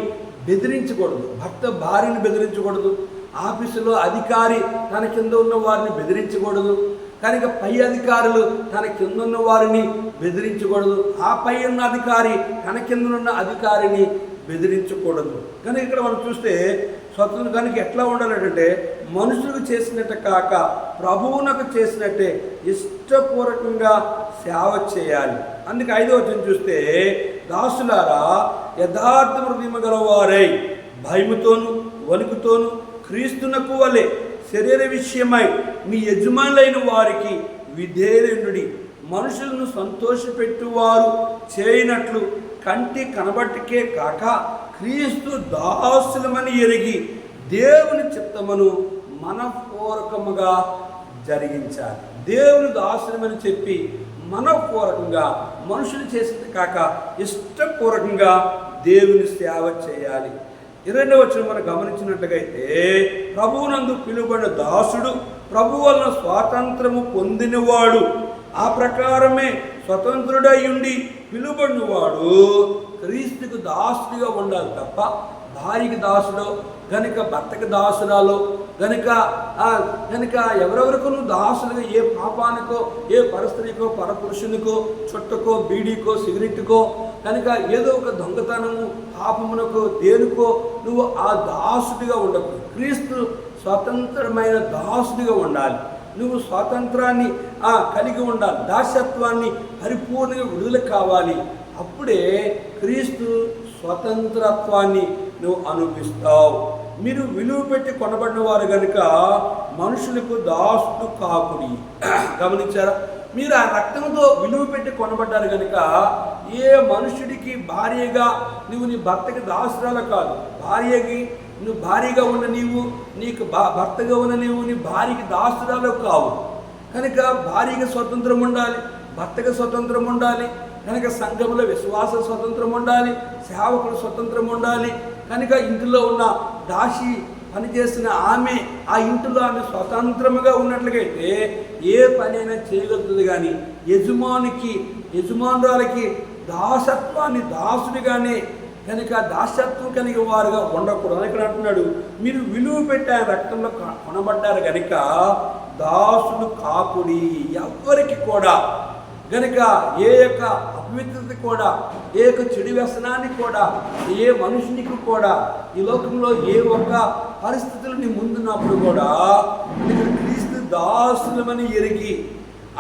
బెదిరించకూడదు. భర్త భార్యని బెదిరించకూడదు. ఆఫీసులో అధికారి తన కింద ఉన్న వారిని బెదిరించకూడదు. కనుక పై అధికారులు తన కింద ఉన్న వారిని బెదిరించకూడదు. ఆ పై ఉన్న అధికారి తన కింద ఉన్న అధికారిని బెదిరించకూడదు. కనుక ఇక్కడ మనం చూస్తే స్వతంత్రం కనుక ఎట్లా ఉండాలంటే మనుషులకు చేసినట్టు కాక ప్రభువునకు చేసినట్టే ఇష్టపూర్వకంగా సేవ చేయాలి. అందుకే 5వ వచనం చూస్తే, దాసులారా యథార్థ హృదయం గలవారై భయముతోను వణుకుతోను క్రీస్తునకు వలె శరీర విషయమై మీ యజమానులైన వారికి విధేయుడి, మనుషులను సంతోషపెట్టువారు చేయనట్లు కంటి కనబట్టుకే కాక క్రీస్తు దాసులమని ఎరిగి దేవుని చిత్తమును మనపూర్వకముగా జరిగించాలి. దేవుని దాసులమని చెప్పి మనపూర్వకంగా మనుషులు చేసింది కాక ఇష్టపూర్వకంగా దేవుని సేవ చేయాలి. 22వ వచనం మనం గమనించినట్లయితే, ప్రభువునందు పిలువబడిన దాసుడు ప్రభు వలన స్వాతంత్రము పొందినవాడు. ఆ ప్రకారమే స్వతంత్రుడై ఉండి పిలువబడినవాడు క్రీస్తుకు దాసుడిగా ఉండాలి తప్ప భార్యకి దాసుడో గనుక భర్తకి దాసురాలో గనుక ఎవరెవరికో నువ్వు దాసులుగా ఏ పాపానికో ఏ పరిస్థితికో పరపురుషునికో చుట్టకో బీడీకో సిగరెట్కో కనుక ఏదో ఒక దొంగతనము పాపమునకో దేనికో నువ్వు ఆ దాసుడిగా ఉండకూడదు. క్రీస్తు స్వతంత్రమైన దాసుడిగా ఉండాలి. నువ్వు స్వాతంత్రాన్ని కలిగి ఉండాలి. దాస్యత్వాన్ని పరిపూర్ణంగా విడుదల కావాలి. అప్పుడే క్రీస్తు స్వతంత్రత్వాన్ని నువ్వు అనుభవిస్తావు. మీరు విలువ పెట్టి కొనబడిన వారు కనుక మనుషులకు దాసుడు కాకుడి. గమనించారా? మీరు ఆ రక్తంతో విలువ పెట్టి కొనబడ్డారు కనుక ఏ మనుషుడికి భార్యగా నువ్వు నీ భర్తకి దాసురాలు కాదు. నువ్వు భార్యగా ఉన్న నీకు భర్తగా ఉన్న నీ భార్యకి దాసురాలు కావు. కనుక భార్యకి స్వతంత్రం ఉండాలి, భర్తకి స్వతంత్రం ఉండాలి. కనుక సంఘంలో విశ్వాస స్వతంత్రం ఉండాలి, సేవకుల స్వతంత్రం ఉండాలి. కనుక ఇంటిలో ఉన్న దాసి పనిచేసిన ఆమె ఆ ఇంటిలో ఆమె స్వతంత్రముగా ఉన్నట్లయితే ఏ పనైనా చేయగలుగుతుంది. కానీ యజమానురాలకి దాసత్వాన్ని దాసుడిగానే కనుక దాస్యత్వం కలిగే వారుగా ఉండకూడదు. ఇక్కడ అంటున్నాడు, మీరు విలువ పెట్టి ఆయన రక్తంలో కొనబడ్డారు కనుక దాసులు కాకుడి. ఎవ్వరికి కూడా గనుక ఏ యొక్క అపవిత్రత కూడా, ఏ యొక్క చెడు వ్యసనాన్ని కూడా, ఏ మనుషునికి కూడా ఈ లోకంలో ఏ ఒక్క పరిస్థితులు నీ ముందున్నప్పుడు కూడా క్రీస్తు దాసులమని ఎరిగి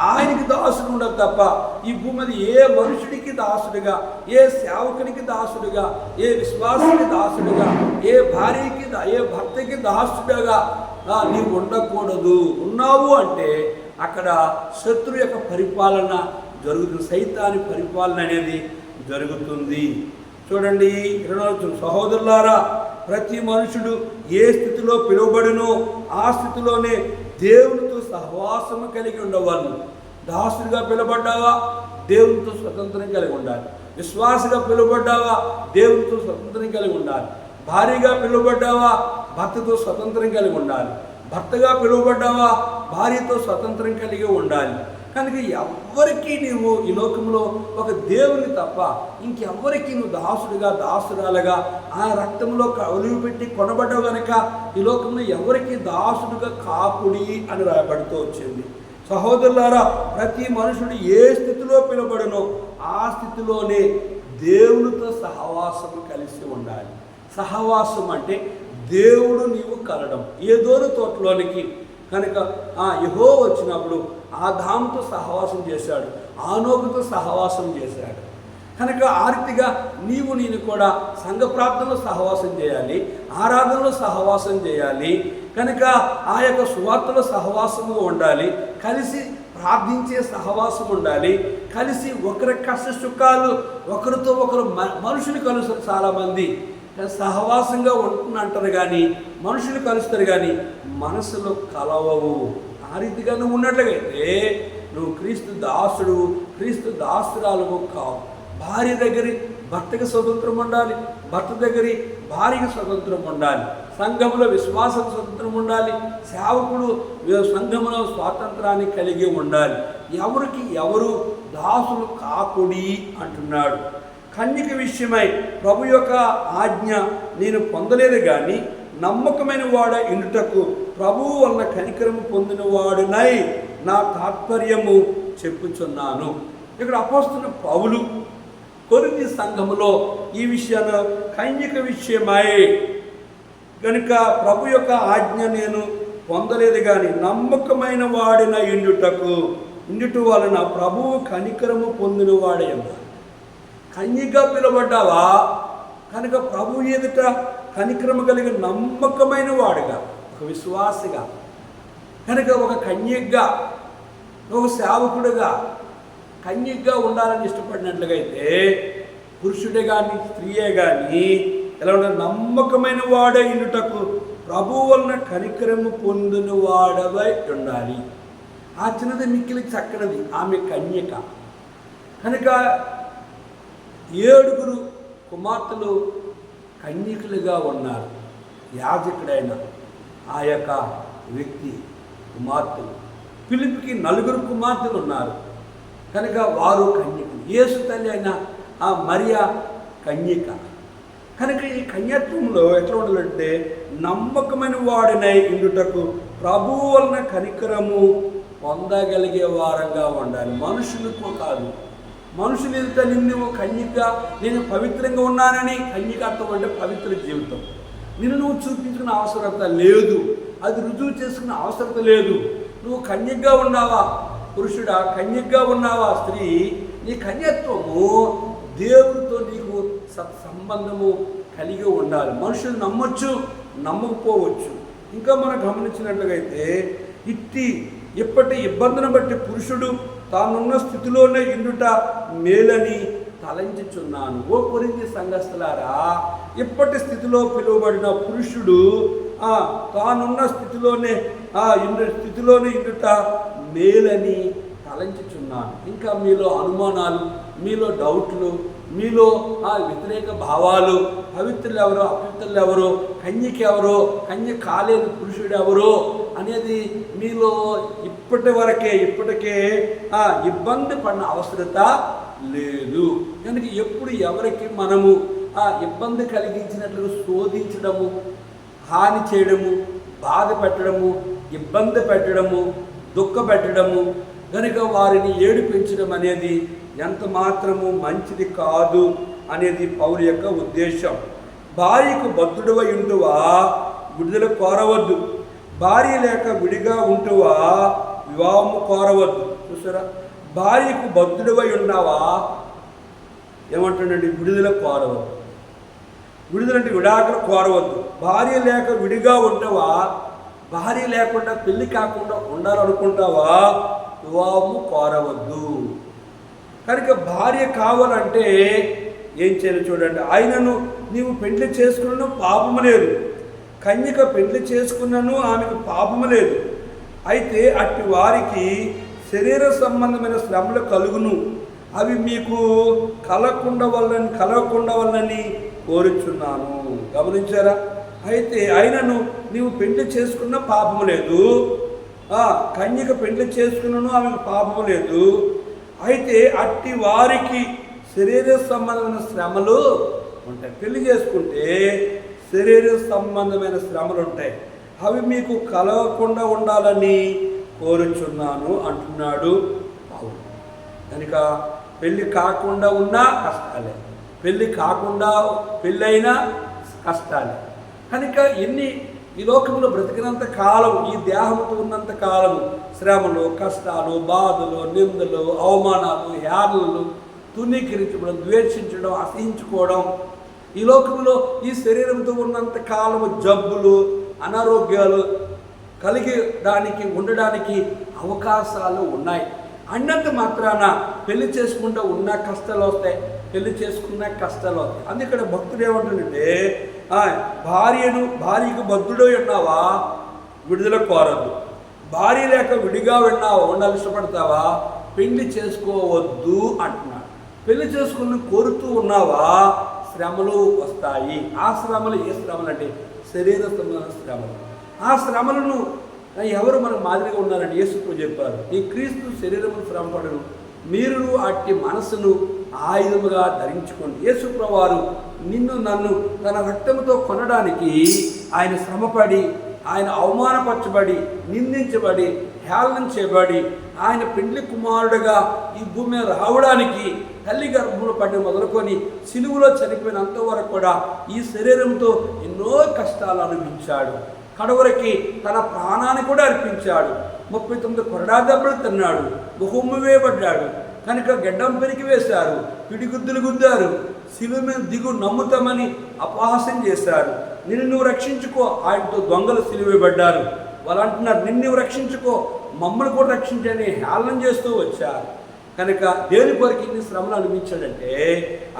ఆయనకి దాసుడు ఉండదు తప్ప ఈ భూమి మీద ఏ మనుషుడికి దాసుడుగా, ఏ సేవకునికి దాసుడుగా, ఏ విశ్వాసానికి దాసుడుగా, ఏ భార్యకి ఏ భర్తకి దాసుడుగా నీవు ఉండకూడదు. ఉన్నావు అంటే అక్కడ శత్రు యొక్క పరిపాలన జరుగుతుంది, సైతాని పరిపాలన అనేది జరుగుతుంది. చూడండి 24 సహోదరులారా, ప్రతి మనుషుడు ఏ స్థితిలో పిలువబడినో ఆ స్థితిలోనే దేవునితో సహవాసము కలిగి ఉండవాలి. దాసుడిగా పిలువబడ్డావా, దేవునితో స్వతంత్రం కలిగి ఉండాలి. విశ్వాసగా పిలువబడ్డావా, దేవునితో స్వతంత్రం కలిగి ఉండాలి. భార్యగా పిలువబడ్డావా, భర్తతో స్వతంత్రం కలిగి ఉండాలి. భర్తగా పిలువబడ్డావా, భార్యతో స్వతంత్రం కలిగి ఉండాలి. కనుక ఎవ్వరికీ నీవు ఈ లోకంలో ఒక దేవుని తప్ప ఇంకెవ్వరికి నువ్వు దాసుడిగా, దాసురాలుగా ఆ రక్తంలో ఒలివి పెట్టి కొనబడ్డావు కనుక ఈ లోకంలో ఎవరికి దాసుడుగా కాకుడి అని రాయబడుతూ వచ్చింది. సహోదరులారా, ప్రతి మనుషుడు ఏ స్థితిలో పిలువబడునో ఆ స్థితిలోనే దేవునితో సహవాసము కలిసి ఉండాలి. సహవాసం అంటే దేవుడు నీవు కలడం. ఏదోను తోటలోనికి కనుక యెహోవా వచ్చినప్పుడు ఆదాముతో సహవాసం చేశాడు, ఆనోకుతో సహవాసం చేశాడు. కనుక ఆ రీతిగా నేను కూడా సంఘ ప్రార్థనలో సహవాసం చేయాలి, ఆరాధనలో సహవాసం చేయాలి. కనుక ఆ యొక్క సువార్తలో సహవాసముగా ఉండాలి, కలిసి ప్రార్థించే సహవాసం ఉండాలి, కలిసి ఒకరి కష్ట సుఖాలు ఒకరితో ఒకరు మనుషులు కలుస్తారు. చాలామంది సహవాసంగా ఉంటున్నంటారు కానీ మనుషులు కలుస్తారు కానీ మనసులో కలవవు. ఆ రీతిగా నువ్వు ఉన్నట్లయితే నువ్వు క్రీస్తు దాసుడు, క్రీస్తు దాసురాలు కావు. భార్య దగ్గర భర్తకి స్వతంత్రం ఉండాలి, భర్త దగ్గర భార్యకి స్వతంత్రం ఉండాలి, సంఘంలో విశ్వాసం స్వతంత్రం ఉండాలి, సేవకుడు సంఘంలో స్వాతంత్రాన్ని కలిగి ఉండాలి. ఎవరికి ఎవరు దాసులు కాకుడి అంటున్నాడు. కన్యక విషయమై ప్రభు యొక్క ఆజ్ఞ నేను పొందలేదు కానీ నమ్మకమైన వాడ ఇండుటకు ప్రభువు వలన కనికరము పొందిన వాడునై నా తాత్పర్యము చెప్పుచున్నాను. ఇక్కడ అపోస్తలుడైన పౌలు కొరింథీ సంఘములో ఈ విషయాన్ని కన్యక విషయమై కనుక ప్రభు యొక్క ఆజ్ఞ నేను పొందలేదు కానీ నమ్మకమైన వాడిన ఇండుట వలన ప్రభువు కనికరము పొందిన వాడే. కన్యగా పిలువబడ్డావా కనుక ప్రభు ఎదుట కనికరము కలిగి నమ్మకమైన వాడుగా, ఒక విశ్వాసిగా, కనుక ఒక కన్యగా, ఒక సేవకుడుగా కన్యగా ఉండాలని ఇష్టపడినట్లుగైతే పురుషుడే కానీ స్త్రీయే కానీ ఎలా ఉండాలి? నమ్మకమైన వాడే ఇండుటకు ప్రభు వలన కనికరము పొందిన వాడవై ఉండాలి. ఆ చిన్నది మిక్కిలి చక్కనది ఆమె కన్యక. కనుక 7 కుమార్తెలు కన్యకులుగా ఉన్నారు. యాజకుడైన ఆ యొక్క వ్యక్తి కుమార్తెలు. ఫిలిప్కి 4 కుమార్తెలు ఉన్నారు కనుక వారు కన్యకులు. యేసు తల్లి అయిన ఆ మరియా కన్యక. కనుక ఈ కన్యత్వంలో ఎట్లా ఉండాలంటే నమ్మకమైన వాడినై ఇండుటకు ప్రభువు వలన కనికరము పొందగలిగే వారంగా ఉండాలి. మనుషులకు కాదు. మనుషులు ఎదుట నిన్ను కన్యగా నేను పవిత్రంగా ఉన్నానని, కన్యకత్వం అంటే పవిత్ర జీవితం, నిన్ను నువ్వు చూపించుకునే అవసరత లేదు, అది రుజువు చేసుకునే అవసరత లేదు. నువ్వు కన్యగా ఉన్నావా పురుషుడా, కన్యగా ఉన్నావా స్త్రీ, నీ కన్యత్వము దేవుడితో నీకు సత్సంబంధము కలిగి ఉండాలి. మనుషులు నమ్మొచ్చు, నమ్మకపోవచ్చు. ఇంకా మనం గమనించినట్లయితే ఇప్పటి ఇబ్బందిని బట్టి పురుషుడు తానున్న స్థితిలోనే ఇండుట మేలని తలంచుచున్నాను. ఓ కొరింథీ సంఘస్థులారా, ఇప్పటి స్థితిలో పిలువబడిన పురుషుడు తానున్న స్థితిలోనే ఇండుట మేలని తలంచుచున్నాను. ఇంకా మీలో అనుమానాలు, మీలో డౌట్లు, మీలో వ్యతిరేక భావాలు, పవిత్రులు ఎవరో అపవిత్రులు ఎవరో, కన్యక ఎవరో, కన్య కాలేని పురుషుడు ఎవరో అనేది మీలో ఇప్పటికే ఇబ్బంది పడిన అవసరత లేదు. కనుక ఎప్పుడు ఎవరికి మనము ఇబ్బంది కలిగించినట్లుగా శోధించడము, హాని చేయడము, బాధ పెట్టడము, ఇబ్బంది పెట్టడము, దుఃఖ పెట్టడము, కనుక వారిని ఏడిపించడం అనేది ఎంత మాత్రము మంచిది కాదు అనేది పౌలు యొక్క ఉద్దేశం. భార్యకు బద్ధుడవై ఉంటువా, విడుదల కోరవద్దు. భార్య లేక విడిగా ఉంటువా, వివాహము కోరవద్దు. చూసారా, భార్యకు బద్ధుడవై ఉన్నావా, ఏమంటాడండి, విడుదల కోరవద్దు. విడుదలంటే విడాకులు కోరవద్దు. భార్య లేక విడిగా ఉంటావా, భార్య లేకుండా పెళ్లి కాకుండా ఉండాలనుకుంటావా, వివాహము కోరవద్దు. కనుక భార్య కావాలంటే ఏం చేయాలి చూడండి. ఆయనను నీవు పెళ్లి చేసుకున్నాను పాపము లేదు, కన్యక పెళ్లి చేసుకున్నాను ఆమెకు పాపము లేదు. అయితే అట్టి వారికి శరీర సంబంధమైన శ్రమలు కలుగును, అవి మీకు కలగకుండా వల్లని కోరుచున్నాను. గమనించారా? అయితే ఆయనను నీవు పెళ్లి చేసుకున్న పాపము లేదు, కన్యక పెళ్లి చేసుకున్నాను ఆమెకు పాపము లేదు. అయితే అట్టి వారికి శరీర సంబంధమైన శ్రమలు ఉంటాయి. పెళ్లి చేసుకుంటే శరీర సంబంధమైన శ్రమలు ఉంటాయి, అవి మీకు కలగకుండా ఉండాలని కోరుచున్నాను అంటున్నాడు పౌలు. కనుక పెళ్ళి కాకుండా ఉన్నా కష్టాలే, పెళ్ళైనా కష్టాలే. కనుక ఈ లోకంలో బ్రతికినంత కాలం, ఈ దేహంతో ఉన్నంత కాలం శ్రమలు, కష్టాలు, బాధలు, నిందలు, అవమానాలు, హేళనలు, తునీకరించడం, ద్వేషించడం, అసహించుకోవడం, ఈ లోకంలో ఈ శరీరంతో ఉన్నంత కాలము జబ్బులు, అనారోగ్యాలు ఉండడానికి అవకాశాలు ఉన్నాయి. అన్నంత మాత్రాన పెళ్లి చేసుకుంటూ ఉన్న కష్టాలు వస్తాయి, పెళ్లి చేసుకున్న కష్టాలు వస్తాయి. అందుకని భక్తుడు ఏమంటుందంటే, భార్యకు బద్ధుడై ఉన్నావా, విడుదల కోరద్దు. భార్య లేక విడిగా ఉండాలి ఇష్టపడతావా, పెళ్లి చేసుకోవద్దు అంటున్నాడు. పెళ్లి చేసుకుని కోరుతూ ఉన్నావా, శ్రమలు వస్తాయి. ఆ శ్రమలు ఏ శ్రమలు అంటే శరీర సంబంధమైన శ్రమలు. ఆ శ్రమలను ఎవరు మనకు మాదిరిగా ఉన్నారని యేసు చెప్పారు, ఈ క్రీస్తు శరీరము శ్రమపడను, మీరు అట్టి మనసును ఆయుధముగా ధరించుకోండి. యేసుప్రభువు వారు నిన్ను నన్ను తన రక్తంతో కొనడానికి ఆయన శ్రమపడి, ఆయన అవమానపరచబడి, నిందించబడి, హేళన చేయబడి, ఆయన పెండ్లి కుమారుడుగా ఈ భూమి మీద రావడానికి తల్లి గర్భంలో పడి మొదలుకొని సిలువలో చనిపోయినంత వరకు కూడా ఈ శరీరంతో ఎన్నో కష్టాలు అనుభవించాడు. కడవరికి తన ప్రాణాన్ని కూడా అర్పించాడు. 39 కొరడా దెబ్బలు తిన్నాడు, బహుమ్ము వేయబడ్డాడు. కనుక గడ్డం పెరికి వేశారు, పిడిగుద్దులు గుద్దారు, సిలువ మీద దిగు నమ్ముతామని అపహాస్యం చేశారు. నిన్ను రక్షించుకో, ఆయనతో దొంగలు సిలువేయబడ్డారు. వాళ్ళు అంటున్నారు, నిన్ను రక్షించుకో, మమ్మల్ని కూడా రక్షించని హేళన చేస్తూ వచ్చారు. కనుక దేని కొరకు ఇన్ని శ్రమలు అనిపించాడంటే,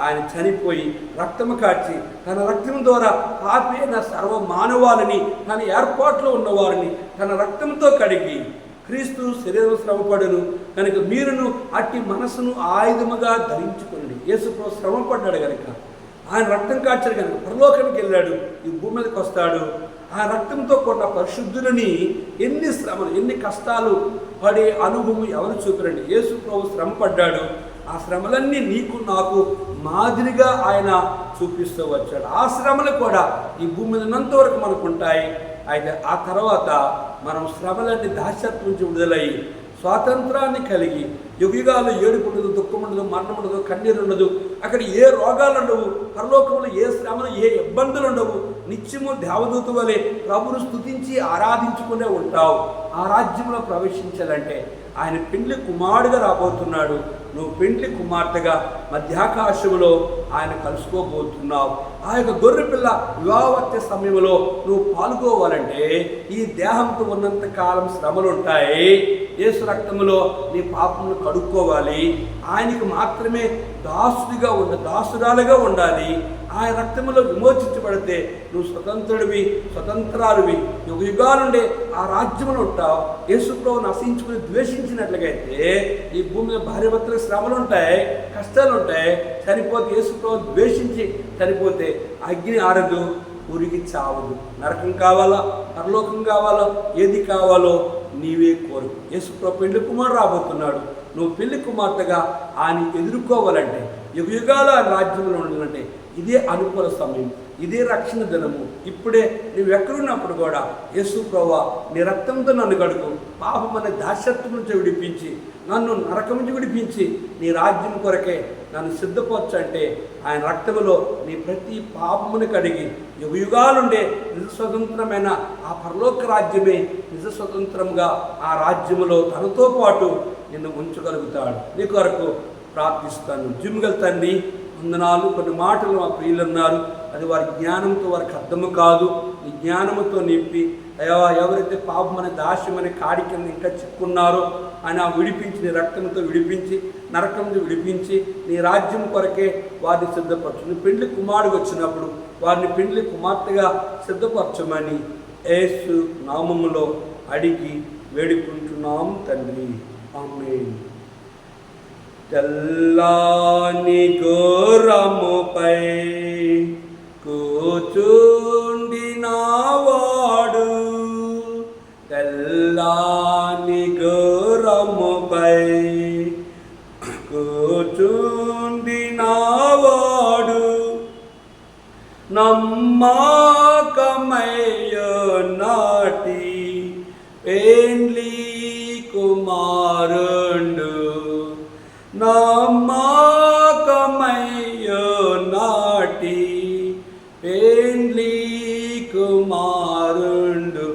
ఆయన చనిపోయి రక్తము కార్చి తన రక్తం ద్వారా పాపి అయిన సర్వ మానవాళిని, తన ఏర్పాట్లో ఉన్నవారిని తన రక్తంతో కడిగి క్రీస్తు శరీరం శ్రమపడను. కనుక మీరును అట్టి మనసును ఆయుధముగా ధరించుకోండి. యేసుప్రభువు శ్రమపడ్డాడు కనుక, ఆయన రక్తం కార్చాడు కనుక పరలోకానికి వెళ్ళాడు, ఈ భూమి మీదకి వస్తాడు. ఆ రక్తంతో కొన్న పరిశుద్ధులని ఎన్ని శ్రమలు, ఎన్ని కష్టాలు పడే అనుభవం ఎవరు చూపరండి. యేసుప్రభువు శ్రమ పడ్డాడు. ఆ శ్రమలన్నీ నీకు నాకు మాదిరిగా ఆయన చూపిస్తూ వచ్చాడు. ఆ శ్రమలు కూడా ఈ భూమి మీద ఉన్నంత వరకు మనకు ఉంటాయి. అయితే ఆ తర్వాత మనం శ్రమలన్నీ దాస్యత్వం నుంచి విడుదలయ్యి స్వాతంత్రాన్ని కలిగి యుగాలు ఏడుపు ఉండదు, దుఃఖం ఉండదు, మరణం ఉండదు, కన్నీరు ఉండదు, అక్కడ ఏ రోగాలు ఉండవు, పరలోకంలో ఏ శ్రమలు, ఏ ఇబ్బందులు ఉండవు. నిత్యము దేవదూత వలె ప్రభువును స్తుతించి ఆరాధించుకునే ఉంటావు. ఆ రాజ్యంలో ప్రవేశించాలంటే ఆయన పెండ్లి కుమారుడుగా రాబోతున్నాడు. నువ్వు పెండ్లి కుమార్తెగా మధ్యాకాశంలో ఆయన కలుసుకోబోతున్నావు. ఆ యొక్క గొర్రెపిల్ల వివాహవత్య సమయంలో నువ్వు పాల్గొవాలంటే ఈ దేహంతో ఉన్నంత కాలం శ్రమలు ఉంటాయి. యేసు రక్తములో నీ పాపమును కడుక్కోవాలి. ఆయనకి మాత్రమే దాసురాలుగా ఉండాలి. ఆయన రక్తములో విమోచించబడితే నువ్వు స్వతంత్రాలువి, యుగాలుండే ఆ రాజ్యములు ఉంటావు. యేసుప్రభువును నశించుకుని ద్వేషించినట్లుగైతే ఈ భూమిలో భార్యాభర్తలకు శ్రమలు ఉంటాయి, కష్టాలు ఉంటాయి. చనిపోతే యేసుప్రభువును ద్వేషించి చనిపోతే అగ్ని ఆరదు, ఉరికి చావదు. నరకం కావాలా, పరలోకం కావాలా, ఏది కావాలో నీవే కోరు. యేసుప్రభు పెండ్లి కుమారుడు రాబోతున్నాడు. నువ్వు పెళ్లి కుమార్తెగా ఆయన ఎదుర్కోవాలంటే, యుగాల రాజ్యంలో ఉండాలంటే ఇదే అనుకూల సమయం, ఇదే రక్షణ దినము. ఇప్పుడే నువ్వు ఎక్కడున్నప్పుడు కూడా యేసు ప్రభువా నీ రక్తంతో నన్ను కడుగు, పాపం అనే దాస్యత్వం నుంచి విడిపించి, నన్ను నరకం నుంచి విడిపించి నీ రాజ్యం కొరకే నన్ను సిద్ధపరచంటే ఆయన రక్తములో నీ ప్రతి పాపమును కడిగి యుగాలుండే నిజ స్వతంత్రమైన ఆ పరలోక రాజ్యమే నిజ స్వతంత్రంగా ఆ రాజ్యములో తనతో పాటు నిన్ను ఉంచగలుగుతాడు. నీ కొరకు ప్రార్థిస్తాను. జిమ్గల తండ్రి వందనాలు. కొన్ని మాటలు మా ప్రియులు అన్నారు, అది వారి జ్ఞానంతో వారికి అర్థము కాదు. నీ జ్ఞానముతో నింపి ఎవరైతే పాపం అనే దాస్యం అనే కాడి కింద ఇంకా చిక్కున్నారో ఆయన విడిపించి, నీ రక్తంతో విడిపించి, నరకంతో విడిపించి నీ రాజ్యం కొరకే వారిని సిద్ధపరచు. నీ పెండ్లి కుమారుడు వచ్చినప్పుడు వారిని పెండ్లి కుమార్తెగా సిద్ధపరచమని యేసు నామములో అడిగి వేడుకుంటున్నాం తండ్రి. ఆమేన్. తెల్లాని గుర్రముపై కూర్చుండినవాడు, తెల్లాని గుర్రముపై కూర్చుండినవాడు, నమ్మకమయ్యున్నటి పెండ్లి కుమారుండు, నమ్మకమయ్యున్నటి పెండ్లి కుమారుండు,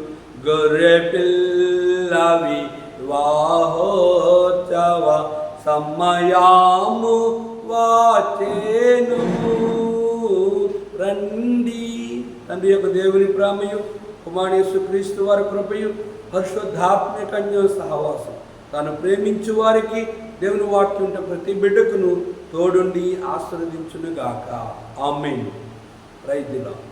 గొర్రె పిల్లవి వివాహోత్సవ సమయము వచ్చెను. రండి. తండ్రి యొక్క దేవుని ప్రేమయు, కుమారుడు యేసుక్రీస్తు వారి కృపయు, పరిశుద్ధాత్మిక సహవాసం తాను ప్రేమించు వారికి దేవుని వాక్యం ప్రతి బిడ్డకును తోడుండి ఆశీర్వదించునుగాక. ఆమేన్. Praise the lord.